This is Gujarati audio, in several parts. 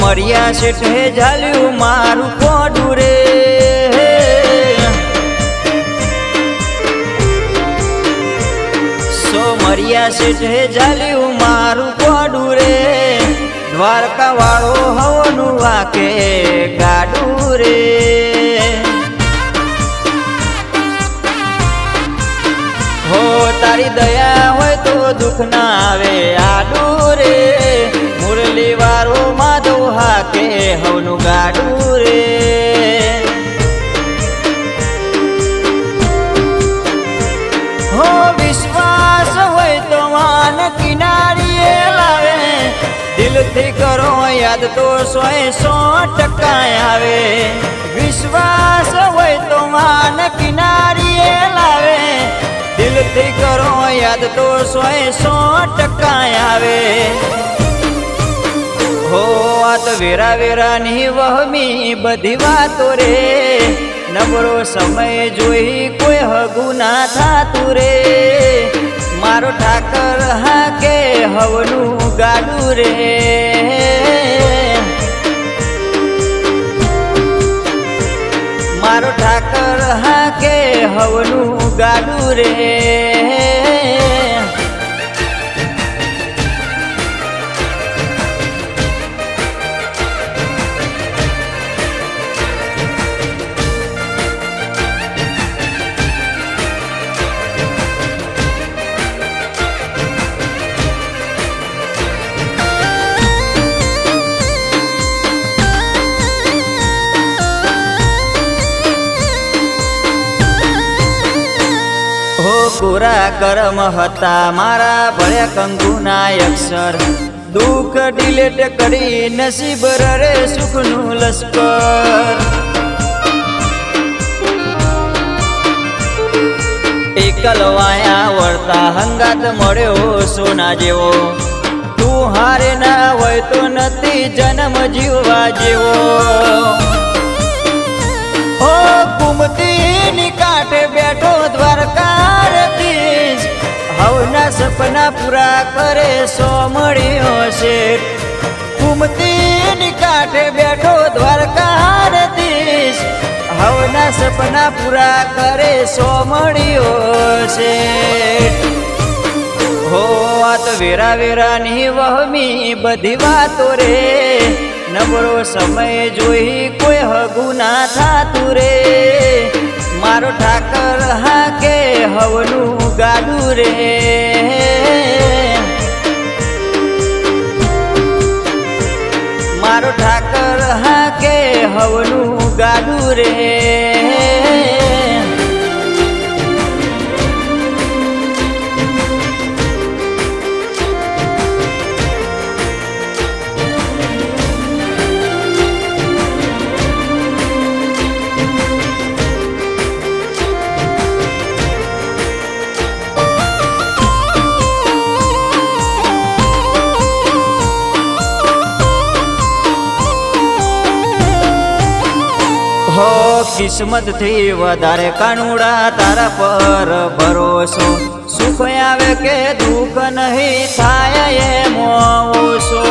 સોમરિયા શેઠે ઝાલ્યું મારું કોડું રે, સોમરિયા શેઠે ઝાલ્યું મારું કોડું રે, દ્વારકા વાળો હવનું વાકે ગાડું રે। હો તારી દયા હોય તો દુઃખ ના આવે આડું રે, મુરલી વાળો માધવ હાકે હવનું ગાડું રે। હો વિશ્વાસ હોય તો વાન કિનારીએ લાવે, દિલથી કરો યાદ તો 100% આવે। વિશ્વાસ હોય તો વાન કિનારીએ લાવે, દિલથી કરો યાદ તો 100% આવે। હો આ તો વેરા વેરાની વહમી બધી વાતો રે, નબળો સમય જોઈ કોઈ હગું ના થાતું રે, મારો ઠાકર હાકે હવનું ગાડું રે। મારો ઠાકર હાકે હવનું ગાડું રે। કોરા કર્મ હતા મારા ભળ્યા કંકુના અક્ષર, દુઃખ ડિલેટ કરી નસીબ રે સુખનું લશ્કર। એકલવાયા વળતા હંગાત મળ્યો સોના જેવો, તું હારે ના હોય તો નથી જન્મ જીવવા જેવો। ઓ કુમતીની કાંઠે બેઠો દ્વારકાધીશ, હવના સપના પૂરા કરે સોમળીઓ શેઠ। કુમતીની કાંઠે બેઠો દ્વારકાધીશ, હવના સપના પૂરા કરે સોમળીઓ શેઠ। હો આ તો વેરા વેરાની વહમી બધી વાતો રે, નબળો સમય જોઈ કોઈ હગું ના થાતું રે, મારો ઠાકર હાકે હવનું ગાડું રે। મારો ઠાકર હાકે હવનું ગાડું રે। હો કિસ્મત થી વધારે કાનુડા તારા પર ભરોસો, સુખ આવે કે દુઃખ નહીં થાય એમ ઓછો।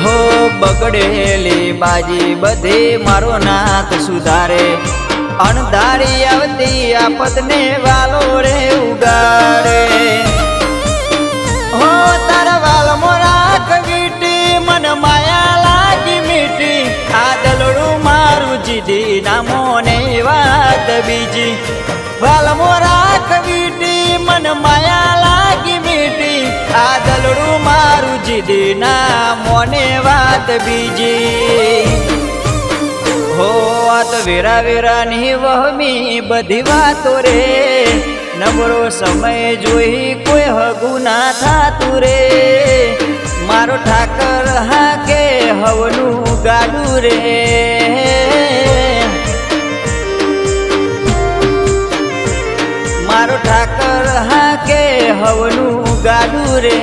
હો બગડેલી બાજી બધી મારો નાથ સુધારે, અણધારી આવતી આફતને વાલો રે ઉગાડે। હો તારા વાલ મોરા કવીટી મન માયા લાગી મીઠી, આ દલડું મારું જીધી નામો ને વાત બીજી। વાલ મોરા કવીટી મન માયા લાગી મીઠી, આ દલડું મારું જીધી નામો ને વાત બીજી। હો આ તો વેરા વેરાની વહમી બધી વાતો રે, નબળો સમય જોઈ કોઈ હગું ના થાતું રે, મારો ઠાકર હાકે હવનું ગાડું રે। મારો ઠાકર હાકે હવનું ગાડું રે।